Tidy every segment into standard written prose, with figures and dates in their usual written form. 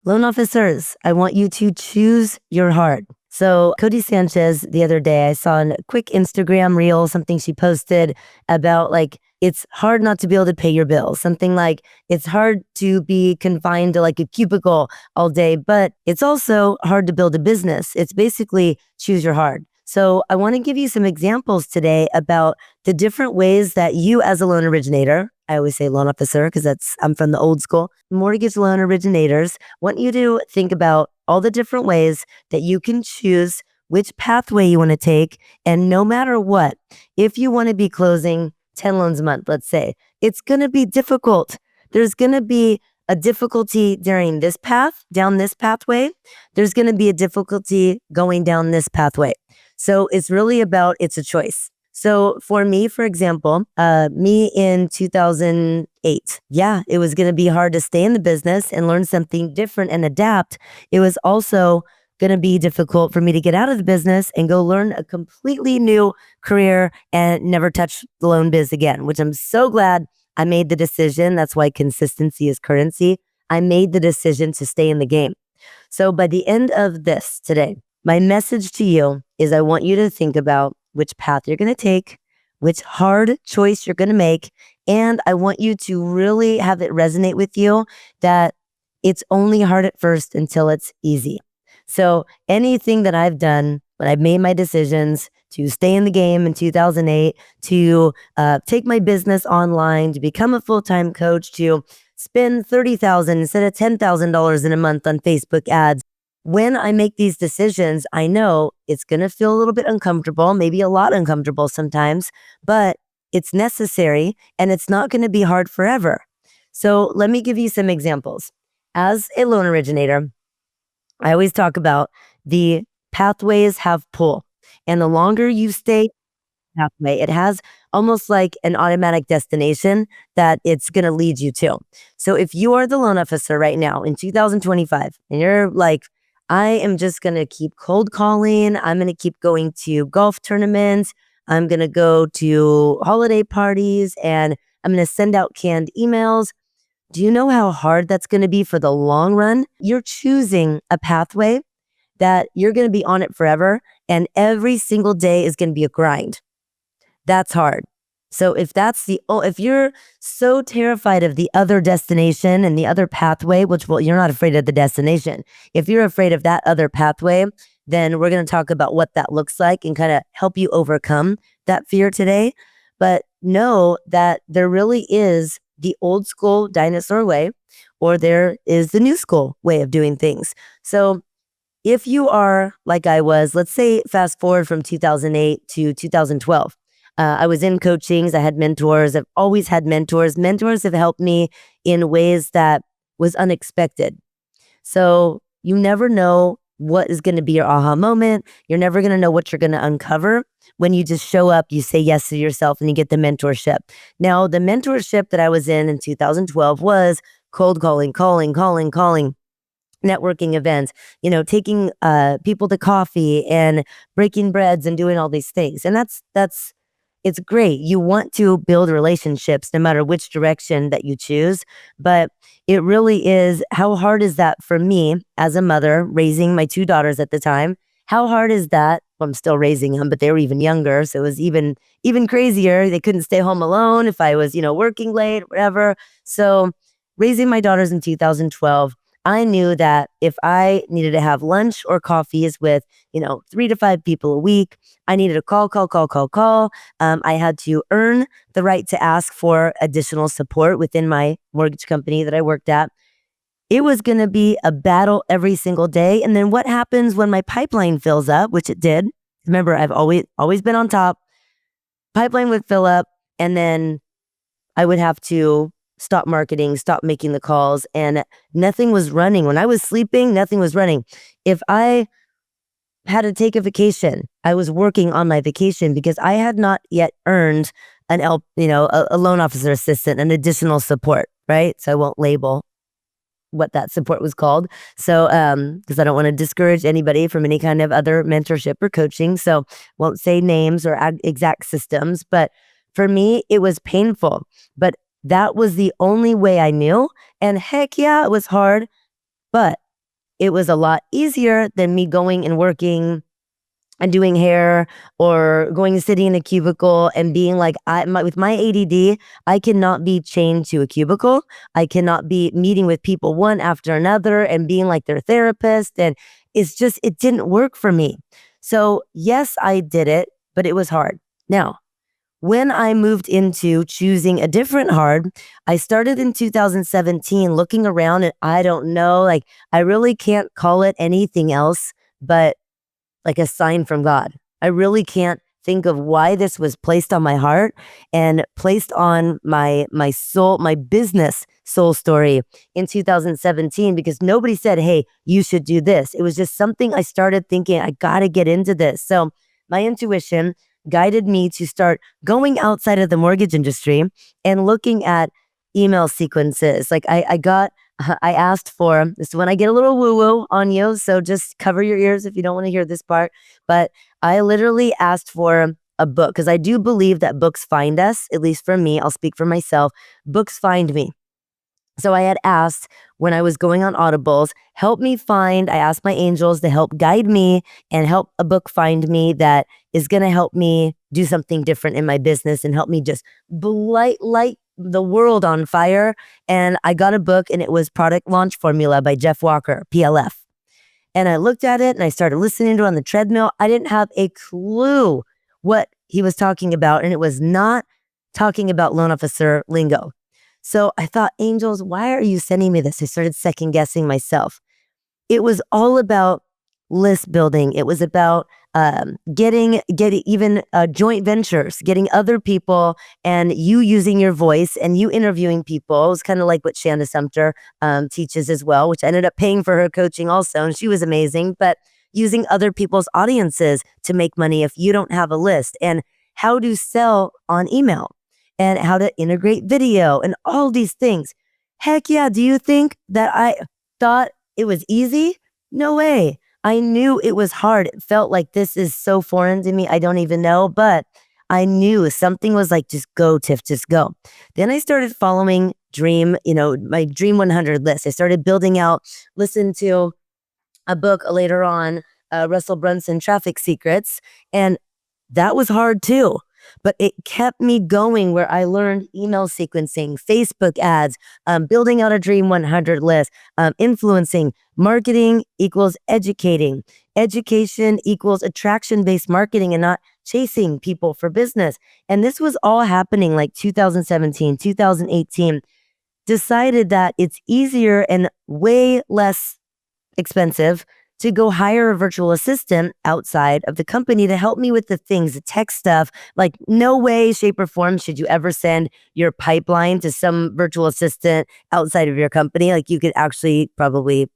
Loan officers, I want you to choose your heart. So Cody Sanchez, the other day, I saw a quick Instagram reel, something she posted about like, it's hard not to be able to pay your bills. Something like it's hard to be confined to like a cubicle all day, but it's also hard to build a business. It's basically choose your heart. So I want to give you some examples today about the different ways that you as a loan originator, I always say loan officer because I'm from the old school, mortgage loan originators, want you to think about all the different ways that you can choose which pathway you want to take. And no matter what, if you want to be closing 10 loans a month, let's say, it's going to be difficult. There's going to be a difficulty during this path, down this pathway. There's going to be a difficulty going down this pathway. So it's really about, it's a choice. So for me, for example, me in 2008, yeah, it was going to be hard to stay in the business and learn something different and adapt. It was also going to be difficult for me to get out of the business and go learn a completely new career and never touch the loan biz again, which I'm so glad I made the decision. That's why consistency is currency. I made the decision to stay in the game. So by the end of this today, my message to you is I want you to think about which path you're going to take, which hard choice you're going to make. And I want you to really have it resonate with you that it's only hard at first until it's easy. So anything that I've done when I've made my decisions to stay in the game in 2008, to take my business online, to become a full-time coach, to spend $30,000 instead of $10,000 in a month on Facebook ads. When I make these decisions, I know it's going to feel a little bit uncomfortable, maybe a lot uncomfortable sometimes, but it's necessary and it's not going to be hard forever. So let me give you some examples. As a loan originator, I always talk about the pathways have pull. And the longer you stay pathway, it has almost like an automatic destination that it's going to lead you to. So if you are the loan officer right now in 2025 and you're like, I am just going to keep cold calling. I'm going to keep going to golf tournaments. I'm going to go to holiday parties and I'm going to send out canned emails. Do you know how hard that's going to be for the long run? You're choosing a pathway that you're going to be on it forever. And every single day is going to be a grind. That's hard. So if you're so terrified of the other destination and the other pathway, you're not afraid of the destination. If you're afraid of that other pathway, then we're going to talk about what that looks like and kind of help you overcome that fear today. But know that there really is the old school dinosaur way, or there is the new school way of doing things. So if you are like I was, let's say fast forward from 2008 to 2012, I was in coachings. I had mentors. I've always had mentors. Mentors have helped me in ways that was unexpected. So you never know what is going to be your aha moment. You're never going to know what you're going to uncover when you just show up, you say yes to yourself and you get the mentorship. Now, the mentorship that I was in 2012 was cold calling, networking events, taking people to coffee and breaking breads and doing all these things. And it's great. You want to build relationships no matter which direction that you choose. But it really is, how hard is that for me as a mother raising my two daughters at the time? How hard is that? Well, I'm still raising them, but they were even younger. So it was even crazier. They couldn't stay home alone if I was, working late, whatever. So raising my daughters in 2012, I knew that if I needed to have lunch or coffees with, 3 to 5 people a week, I needed to call. I had to earn the right to ask for additional support within my mortgage company that I worked at. It was going to be a battle every single day. And then what happens when my pipeline fills up, which it did? Remember, I've always been on top. Pipeline would fill up and then I would have to stop marketing, stop making the calls, and nothing was running. When I was sleeping, nothing was running. If I had to take a vacation, I was working on my vacation because I had not yet earned a loan officer assistant, an additional support, right? So I won't label what that support was called. So, because I don't want to discourage anybody from any kind of other mentorship or coaching. So won't say names or exact systems, but for me, it was painful, but that was the only way I knew. And heck yeah, it was hard, but it was a lot easier than me going and working and doing hair or going and sitting in a cubicle and being like, with my ADD, I cannot be chained to a cubicle. I cannot be meeting with people one after another and being like their therapist. And it didn't work for me. So yes, I did it, but it was hard. Now, when I moved into choosing a different hard, I started in 2017 looking around, and I don't know, like, I really can't call it anything else but like a sign from God. I really can't think of why this was placed on my heart and placed on my soul, my business soul story in 2017, because nobody said, "Hey, you should do this." It was just something I started thinking, I got to get into this. So my intuition guided me to start going outside of the mortgage industry and looking at email sequences. Like I asked for, this is when I get a little woo-woo on you, so just cover your ears if you don't want to hear this part. But I literally asked for a book, because I do believe that books find us, at least for me. I'll speak for myself. Books find me. So I had asked when I was going on Audibles, I asked my angels to help guide me and help a book find me that is going to help me do something different in my business and help me just light the world on fire. And I got a book, and it was Product Launch Formula by Jeff Walker, PLF. And I looked at it and I started listening to it on the treadmill. I didn't have a clue what he was talking about. And it was not talking about loan officer lingo. So I thought, angels, why are you sending me this? I started second guessing myself. It was all about list building. It was about getting even joint ventures, getting other people and you using your voice and you interviewing people. It was kind of like what Shanda Sumter teaches as well, which I ended up paying for her coaching also. And she was amazing, but using other people's audiences to make money if you don't have a list, and how to sell on email and how to integrate video and all these things. Heck yeah. Do you think that I thought it was easy? No way. I knew it was hard. It felt like this is so foreign to me. I don't even know, but I knew something was like, just go, Tiff, just go. Then I started following my Dream 100 list. I started building out, listened to a book later on, Russell Brunson, Traffic Secrets. And that was hard too. But it kept me going, where I learned email sequencing, Facebook ads, building out a Dream 100 list, influencing. Marketing equals educating. Education equals attraction-based marketing and not chasing people for business. And this was all happening like 2017, 2018. Decided that it's easier and way less expensive to go hire a virtual assistant outside of the company to help me with the things, the tech stuff. Like, no way, shape, or form should you ever send your pipeline to some virtual assistant outside of your company. Like, you could actually probably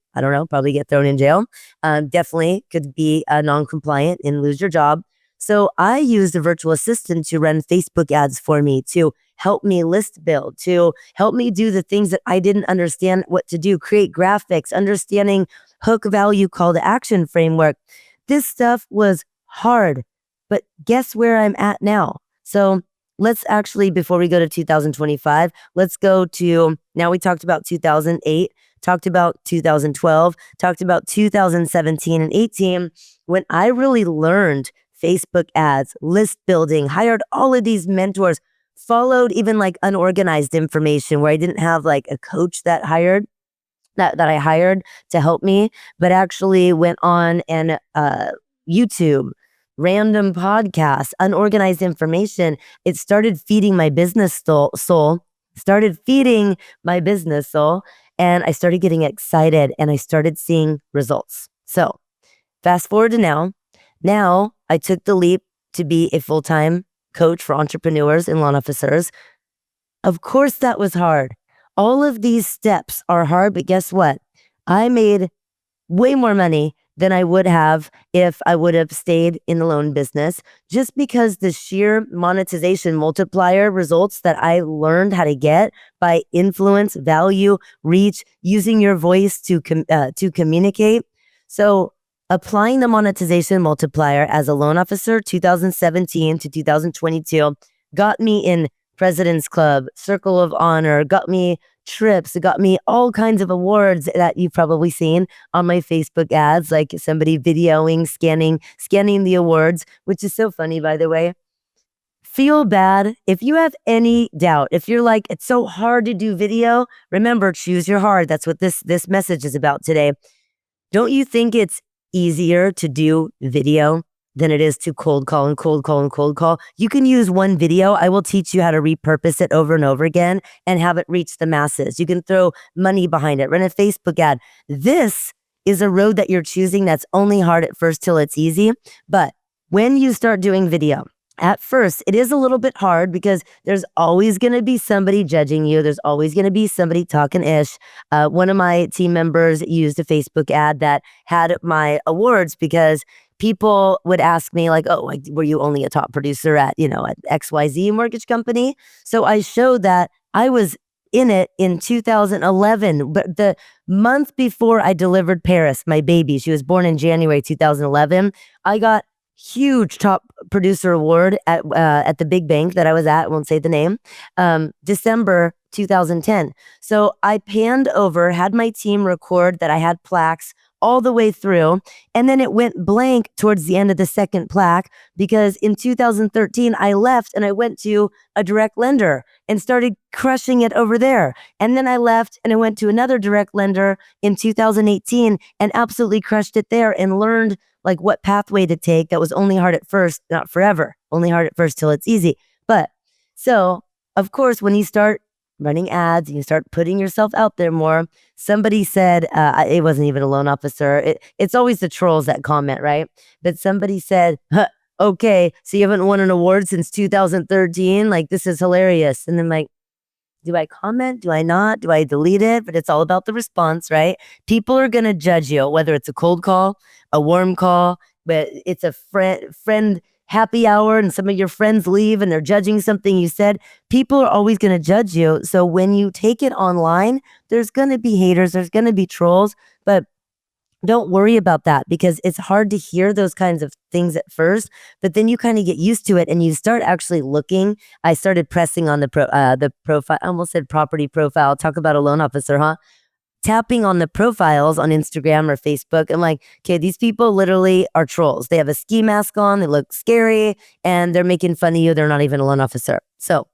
get thrown in jail. Definitely could be non-compliant and lose your job. So I used a virtual assistant to run Facebook ads for me, to help me list build, to help me do the things that I didn't understand what to do, create graphics, understanding hook, value, call to action framework. This stuff was hard, but guess where I'm at now? So let's actually, before we go to 2025, let's go to, now we talked about 2008, talked about 2012, talked about 2017 and 18, when I really learned Facebook ads, list building, hired all of these mentors, followed even like unorganized information where I didn't have like a coach that I hired to help me, but actually went on and YouTube, random podcasts, unorganized information. It started feeding my business soul, and I started getting excited and I started seeing results. So fast forward to now. Now I took the leap to be a full-time coach for entrepreneurs and loan officers. Of course, that was hard. All of these steps are hard, but guess what? I made way more money than I would have if I would have stayed in the loan business, just because the sheer monetization multiplier results that I learned how to get by influence, value, reach, using your voice to communicate. So applying the monetization multiplier as a loan officer, 2017 to 2022, got me in President's Club, Circle of Honor, got me trips, it got me all kinds of awards that you've probably seen on my Facebook ads, like somebody videoing, scanning the awards, which is so funny, by the way. Feel bad if you have any doubt. If you're like, it's so hard to do video, remember, choose your heart. That's what this message is about today. Don't you think it's easier to do video than it is to cold call and cold call and cold call? You can use one video. I will teach you how to repurpose it over and over again and have it reach the masses. You can throw money behind it, run a Facebook ad. This is a road that you're choosing that's only hard at first till it's easy. But when you start doing video, at first, it is a little bit hard because there's always going to be somebody judging you. There's always going to be somebody talking ish. One of my team members used a Facebook ad that had my awards because people would ask me like, oh, like, were you only a top producer at XYZ mortgage company? So I showed that I was in it in 2011, but the month before I delivered Paris, my baby, she was born in January 2011, I got huge top producer award at the big bank that I was at. I won't say the name. December 2010. So I panned over, had my team record that I had plaques all the way through, and then it went blank towards the end of the second plaque because in 2013 I left and I went to a direct lender and started crushing it over there. And then I left and I went to another direct lender in 2018 and absolutely crushed it there and learned like what pathway to take. That was only hard at first, not forever, only hard at first till it's easy. But so of course, when you start running ads and you start putting yourself out there more, somebody said, it wasn't even a loan officer. It's always the trolls that comment, right? But somebody said, huh, okay, so you haven't won an award since 2013? Like, this is hilarious. And then like, do I comment? Do I not? Do I delete it? But it's all about the response, right? People are going to judge you, whether it's a cold call, a warm call, but it's a friend happy hour and some of your friends leave and they're judging something you said. People are always going to judge you. So when you take it online, there's going to be haters, there's going to be trolls, but don't worry about that because it's hard to hear those kinds of things at first, but then you kind of get used to it and you start actually looking. I started pressing on the profile. I almost said property profile. Talk about a loan officer, huh? Tapping on the profiles on Instagram or Facebook. I'm like, okay, these people literally are trolls. They have a ski mask on. They look scary and they're making fun of you. They're not even a loan officer. So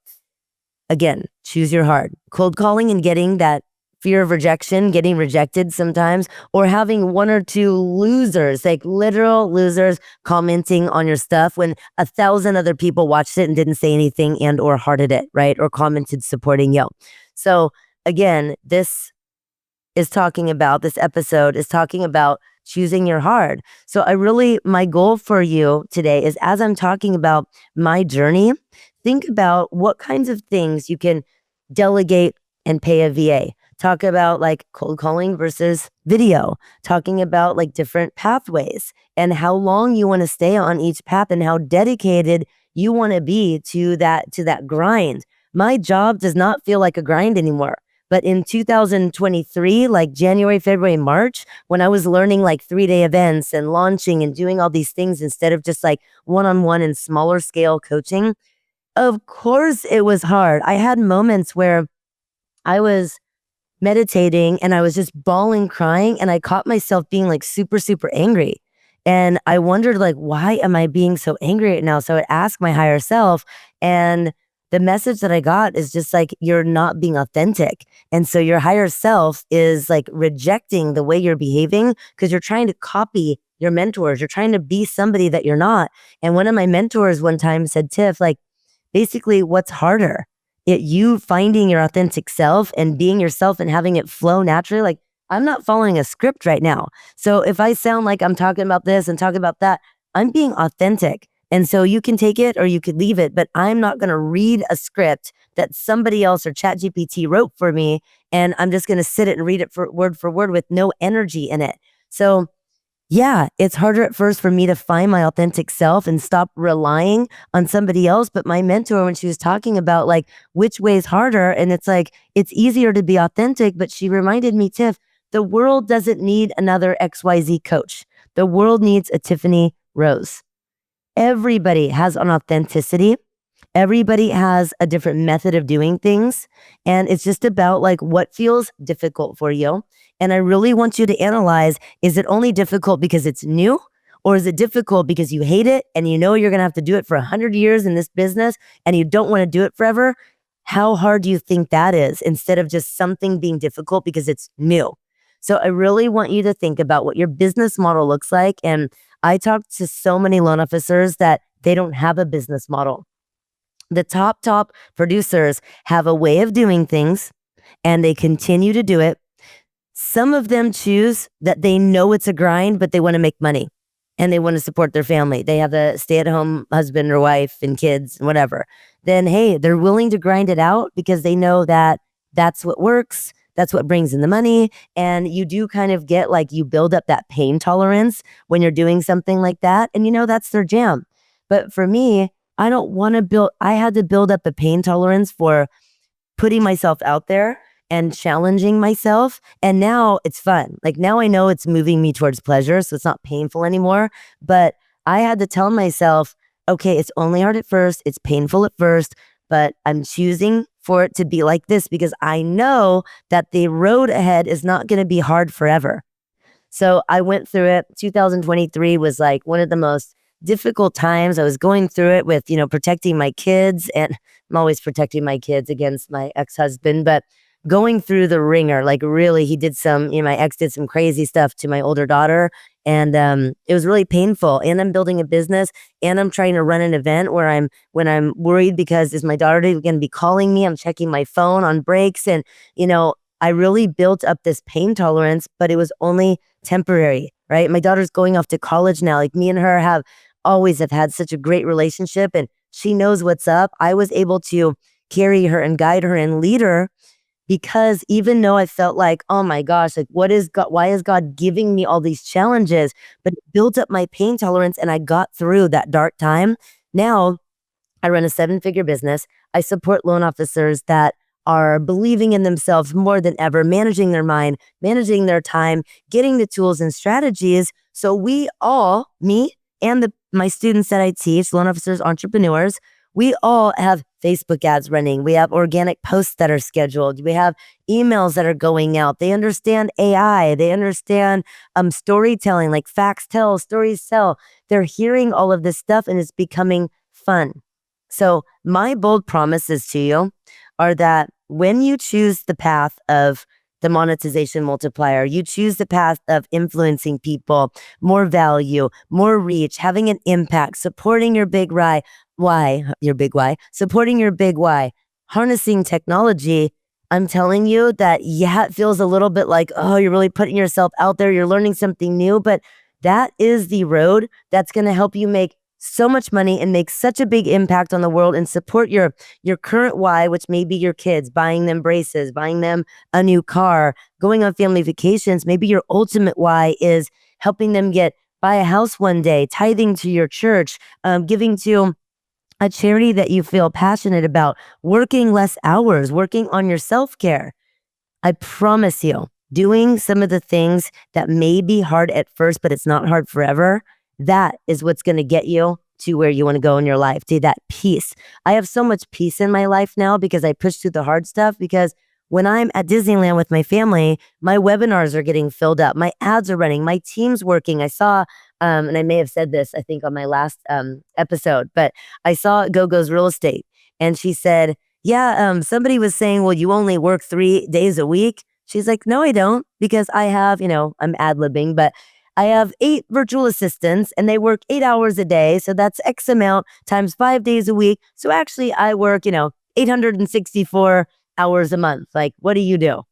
again, choose your heart. Cold calling and getting that fear of rejection, getting rejected sometimes, or having one or two losers, like literal losers commenting on your stuff when 1,000 other people watched it and didn't say anything and or hearted it, right? Or commented supporting you. So again, this episode is talking about choosing your heart. So my goal for you today is as I'm talking about my journey, think about what kinds of things you can delegate and pay a VA. Talk about like cold calling versus video, talking about like different pathways and how long you want to stay on each path and how dedicated you want to be to that grind. My job does not feel like a grind anymore. But in 2023, like January, February, March, when I was learning like 3-day events and launching and doing all these things instead of just like one-on-one and smaller scale coaching, of course it was hard. I had moments where I was meditating and I was just bawling, crying, and I caught myself being like super, super angry. And I wondered like, why am I being so angry right now? So I asked my higher self, and the message that I got is just like, you're not being authentic. And so your higher self is like rejecting the way you're behaving because you're trying to copy your mentors. You're trying to be somebody that you're not. And one of my mentors one time said, Tiff, like basically what's harder? You finding your authentic self and being yourself and having it flow naturally. Like I'm not following a script right now. So if I sound like I'm talking about this and talking about that, I'm being authentic. And so you can take it or you could leave it, but I'm not going to read a script that somebody else or ChatGPT wrote for me. And I'm just going to sit it and read it for word with no energy in it. So yeah, it's harder at first for me to find my authentic self and stop relying on somebody else. But my mentor, when she was talking about like which way is harder, and it's like, it's easier to be authentic, but she reminded me, Tiff, the world doesn't need another XYZ coach. The world needs a Tiffany Rose. Everybody has an authenticity Everybody has a different method of doing things. And it's just about like what feels difficult for you. And I really want you to analyze, is it only difficult because it's new? Or is it difficult because you hate it and you know you're going to have to do it for 100 years in this business and you don't want to do it forever? How hard do you think that is instead of just something being difficult because it's new? So I really want you to think about what your business model looks like. And I talk to so many loan officers that they don't have a business model. The top producers have a way of doing things and they continue to do it. Some of them choose that they know it's a grind, but they want to make money and they want to support their family. They have a stay-at-home husband or wife and kids and whatever. Then, hey, they're willing to grind it out because they know that that's what works. That's what brings in the money. And you do kind of get like you build up that pain tolerance when you're doing something like that. And that's their jam. But for me, I had to build up a pain tolerance for putting myself out there and challenging myself. And now it's fun. Like now I know it's moving me towards pleasure. So it's not painful anymore. But I had to tell myself, okay, it's only hard at first. It's painful at first, but I'm choosing for it to be like this because I know that the road ahead is not going to be hard forever. So I went through it. 2023 was like one of the most difficult times. I was going through it with, protecting my kids, and I'm always protecting my kids against my ex-husband, but going through the ringer, like really, my ex did some crazy stuff to my older daughter, and it was really painful. And I'm building a business, and I'm trying to run an event when I'm worried because is my daughter going to be calling me? I'm checking my phone on breaks, and I really built up this pain tolerance, but it was only temporary, right? My daughter's going off to college now. Like me and her have had such a great relationship, and she knows what's up. I was able to carry her and guide her and lead her because even though I felt like, oh my gosh, like what is God, why is God giving me all these challenges? But it built up my pain tolerance and I got through that dark time. Now I run a 7-figure business. I support loan officers that are believing in themselves more than ever, managing their mind, managing their time, getting the tools and strategies. So we all, me and my students that I teach, loan officers, entrepreneurs, we all have Facebook ads running. We have organic posts that are scheduled. We have emails that are going out. They understand AI. They understand storytelling, like facts tell, stories tell. They're hearing all of this stuff and it's becoming fun. So my bold promises to you are that when you choose the path of the monetization multiplier, you choose the path of influencing people, more value, more reach, having an impact, supporting your big supporting your big why, harnessing technology. I'm telling you that, yeah, it feels a little bit like, oh, you're really putting yourself out there. You're learning something new, but that is the road that's going to help you make so much money and make such a big impact on the world and support your current why, which may be your kids, buying them braces, buying them a new car, going on family vacations. Maybe your ultimate why is helping them buy a house one day, tithing to your church, giving to a charity that you feel passionate about, working less hours, working on your self-care. I promise you, doing some of the things that may be hard at first, but it's not hard forever, that is what's going to get you to where you want to go in your life, to that peace. I have so much peace in my life now because I push through the hard stuff, because when I'm at Disneyland with my family, my webinars are getting filled up. My ads are running. My team's working. I saw, and I may have said this, I think on my last episode, but I saw GoGo's Real Estate, and she said, yeah, somebody was saying, well, you only work 3 days a week. She's like, no, I don't, because I have, I'm ad-libbing, but I have 8 virtual assistants and they work 8 hours a day. So that's X amount times 5 days a week. So actually I work, 864 hours a month. Like, what do you do?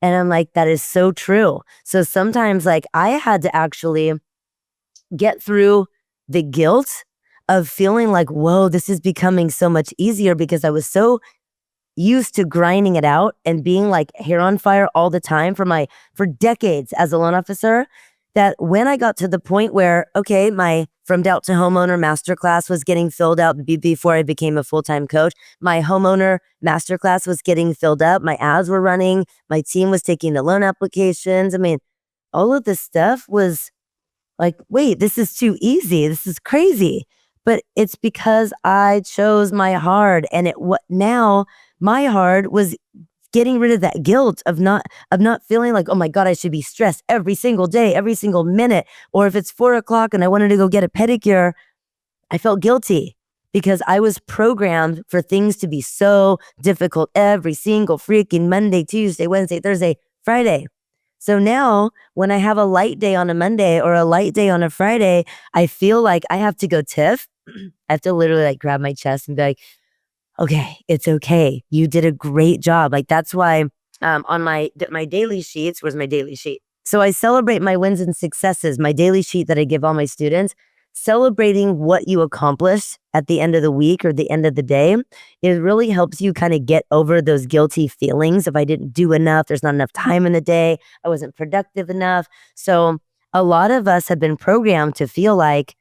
And I'm like, that is so true. So sometimes like I had to actually get through the guilt of feeling like, whoa, this is becoming so much easier, because I was so used to grinding it out and being like hair on fire all the time for decades as a loan officer, that when I got to the point where, okay, my From Doubt to Homeowner MasterClass was getting filled out before I became a full-time coach. My homeowner MasterClass was getting filled up. My ads were running. My team was taking the loan applications. I mean, all of this stuff was like, wait, this is too easy. This is crazy. but it's because I chose my hard. And now my hard was getting rid of that guilt of not feeling like, oh my God, I should be stressed every single day, every single minute. Or if it's 4 o'clock and I wanted to go get a pedicure, I felt guilty because I was programmed for things to be so difficult every single freaking Monday, Tuesday, Wednesday, Thursday, Friday. So now when I have a light day on a Monday or a light day on a Friday, I feel like I have to go Tiff. I have to literally like grab my chest and be like, okay, it's okay. You did a great job. Like that's why on my daily sheets, where's my daily sheet? So I celebrate my wins and successes, my daily sheet that I give all my students. Celebrating what you accomplished at the end of the week or the end of the day, it really helps you kind of get over those guilty feelings. If I didn't do enough, there's not enough time in the day, I wasn't productive enough. So a lot of us have been programmed to feel like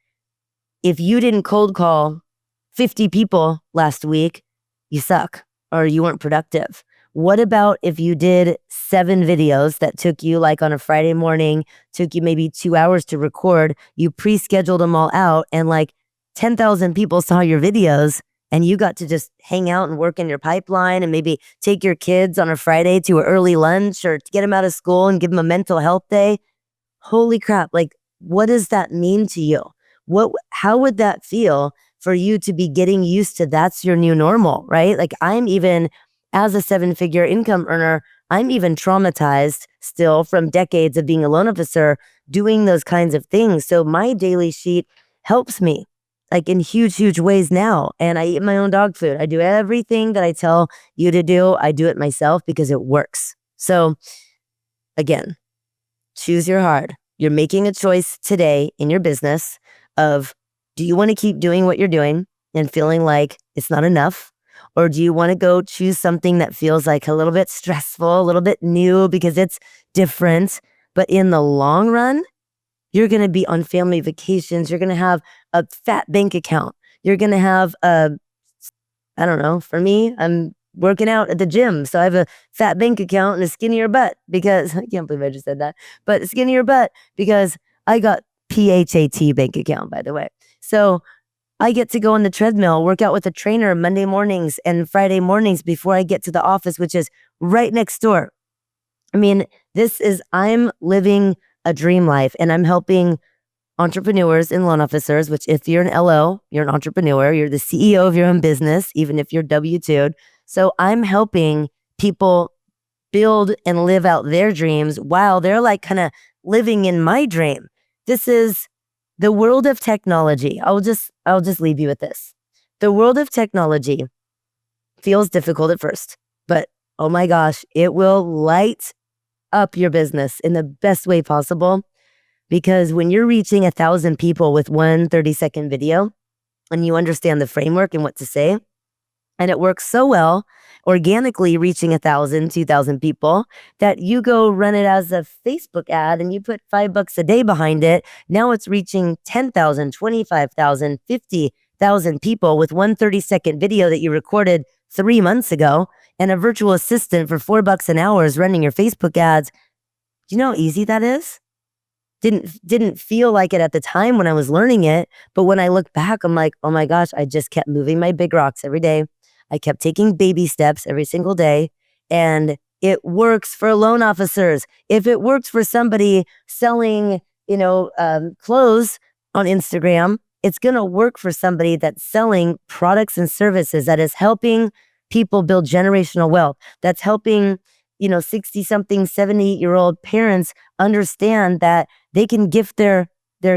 if you didn't cold call 50 people last week, you suck or you weren't productive. What about if you did 7 videos that took you like on a Friday morning, took you maybe 2 hours to record, you pre-scheduled them all out and like 10,000 people saw your videos and you got to just hang out and work in your pipeline and maybe take your kids on a Friday to an early lunch or get them out of school and give them a mental health day. Holy crap, like what does that mean to you? How would that feel for you to be getting used to that's your new normal, right? Like I'm even, as a 7-figure income earner, I'm even traumatized still from decades of being a loan officer doing those kinds of things. So my daily sheet helps me like in huge, huge ways now. And I eat my own dog food. I do everything that I tell you to do. I do it myself because it works. So again, choose your hard. You're making a choice today in your business of, do you want to keep doing what you're doing and feeling like it's not enough? Or do you want to go choose something that feels like a little bit stressful, a little bit new because it's different, but in the long run, you're going to be on family vacations. You're going to have a fat bank account. You're going to have I don't know, for me, I'm working out at the gym. So I have a fat bank account and a skinnier butt because I can't believe I just said that, but a skinnier butt because I got PHAT bank account, by the way. So I get to go on the treadmill, work out with a trainer Monday mornings and Friday mornings before I get to the office, which is right next door. I mean, I'm living a dream life and I'm helping entrepreneurs and loan officers, which if you're an LO, you're an entrepreneur, you're the CEO of your own business, even if you're W-2'd. So I'm helping people build and live out their dreams while they're like kind of living in my dream. This is the world of technology. I'll just leave you with this. The world of technology feels difficult at first, but oh my gosh, it will light up your business in the best way possible. Because when you're reaching 1,000 people with one 30-second video and you understand the framework and what to say, and it works so well, organically reaching 1,000, 2,000 people, that you go run it as a Facebook ad and you put $5 a day behind it. Now it's reaching 10,000, 25,000, 50,000 people with one 30-second video that you recorded 3 months ago and a virtual assistant for $4 an hour is running your Facebook ads. Do you know how easy that is? Didn't feel like it at the time when I was learning it, but when I look back, I'm like, oh my gosh, I just kept moving my big rocks every day. I kept taking baby steps every single day, and it works for loan officers. If it works for somebody selling, clothes on Instagram, it's gonna work for somebody that's selling products and services that is helping people build generational wealth. That's helping 60-something, 78-year-old parents understand that they can gift their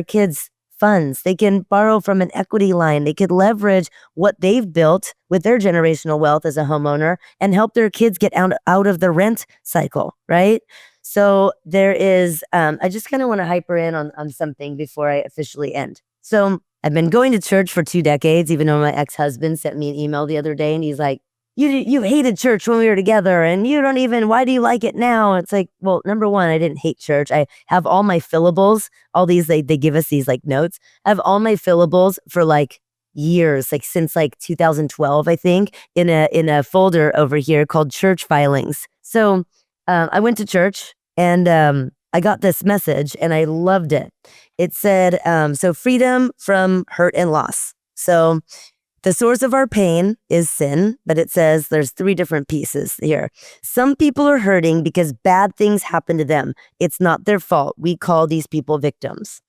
kids funds. They can borrow from an equity line. They could leverage what they've built with their generational wealth as a homeowner and help their kids get out of the rent cycle, right? So there is, I just kind of want to hyper in on something before I officially end. So I've been going to church for 2 decades, even though my ex-husband sent me an email the other day and he's like, you hated church when we were together and why do you like it now? It's like, well, number one, I didn't hate church. I have all my fillables, all these, they give us these like notes. I have all my fillables for like years, like since like 2012, I think, in a folder over here called church filings. So I went to church and I got this message and I loved it. It said, so freedom from hurt and loss. So the source of our pain is sin, but it says there's 3 different pieces here. Some people are hurting because bad things happen to them. It's not their fault. We call these people victims.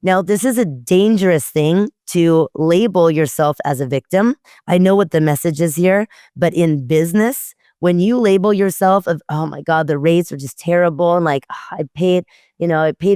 Now, this is a dangerous thing to label yourself as a victim. I know what the message is here, but in business, when you label yourself of, oh my God, the rates are just terrible. And like, I paid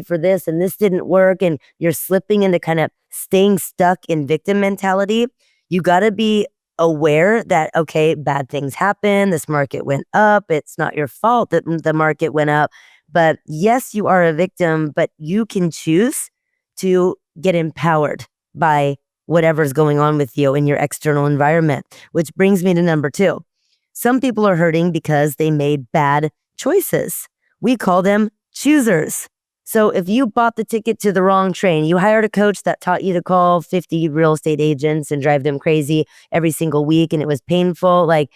for this and this didn't work. And you're slipping into kind of staying stuck in victim mentality. You got to be aware that, okay, bad things happen. This market went up. It's not your fault that the market went up. But yes, you are a victim, but you can choose to get empowered by whatever's going on with you in your external environment, which brings me to number 2. Some people are hurting because they made bad choices. We call them choosers. So if you bought the ticket to the wrong train, you hired a coach that taught you to call 50 real estate agents and drive them crazy every single week, and it was painful, like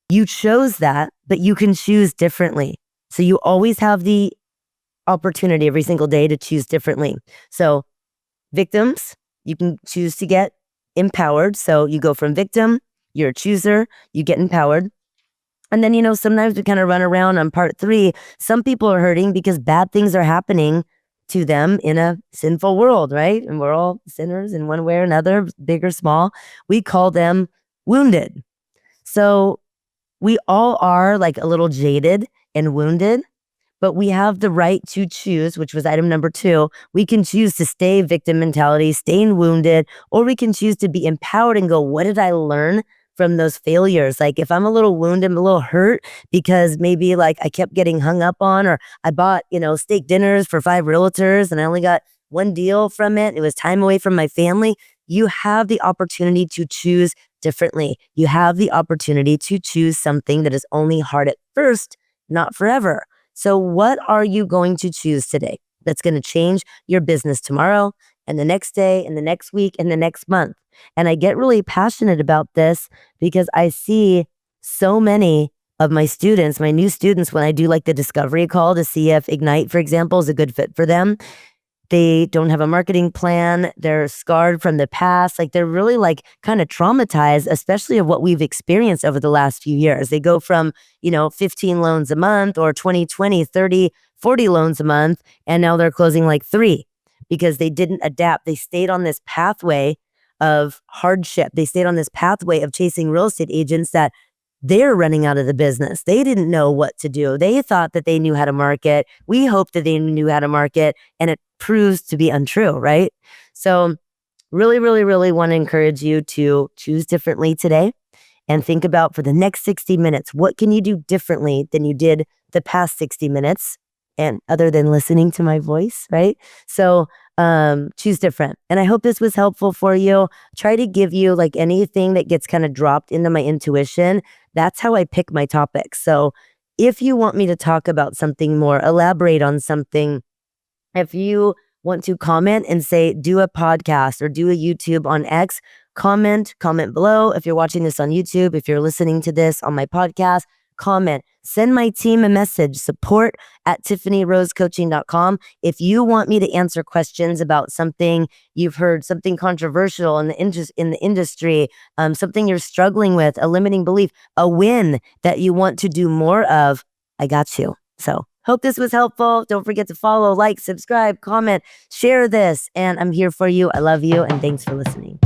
you chose that, but you can choose differently. So you always have the opportunity every single day to choose differently. So victims, you can choose to get empowered. So you go from victim, you're a chooser, you get empowered. And then, sometimes we kind of run around on part 3. Some people are hurting because bad things are happening to them in a sinful world, right? And we're all sinners in one way or another, big or small. We call them wounded. So we all are like a little jaded and wounded, but we have the right to choose, which was item number 2. We can choose to stay victim mentality, staying wounded, or we can choose to be empowered and go, what did I learn from those failures? Like if I'm a little wounded, I'm a little hurt because maybe like I kept getting hung up on, or I bought, steak dinners for 5 realtors and I only got 1 deal from it. It was time away from my family. You have the opportunity to choose differently. You have the opportunity to choose something that is only hard at first, not forever. So what are you going to choose today that's going to change your business tomorrow and the next day and the next week and the next month? And I get really passionate about this because I see so many of my students, my new students, when I do like the discovery call to see if Ignite, for example, is a good fit for them. They don't have a marketing plan. They're scarred from the past. Like they're really like kind of traumatized, especially of what we've experienced over the last few years. They go from, 15 loans a month or 20, 20, 30, 40 loans a month. And now they're closing like 3 because they didn't adapt. They stayed on this pathway of hardship. They stayed on this pathway of chasing real estate agents that they're running out of the business. They didn't know what to do. They thought that they knew how to market. We hoped that they knew how to market, and it proves to be untrue, right? So really, really, really want to encourage you to choose differently today and think about for the next 60 minutes, what can you do differently than you did the past 60 minutes? And other than listening to my voice, right? So choose different. And I hope this was helpful for you. Try to give you like anything that gets kind of dropped into my intuition. That's how I pick my topics. So if you want me to talk about something more, elaborate on something, if you want to comment and say, do a podcast or do a YouTube on X, comment below. If you're watching this on YouTube, if you're listening to this on my podcast, comment. Send my team a message, support@tiffanyrosecoaching.com. If you want me to answer questions about something you've heard, something controversial in the industry, something you're struggling with, a limiting belief, a win that you want to do more of, I got you. So hope this was helpful. Don't forget to follow, like, subscribe, comment, share this. And I'm here for you. I love you. And thanks for listening.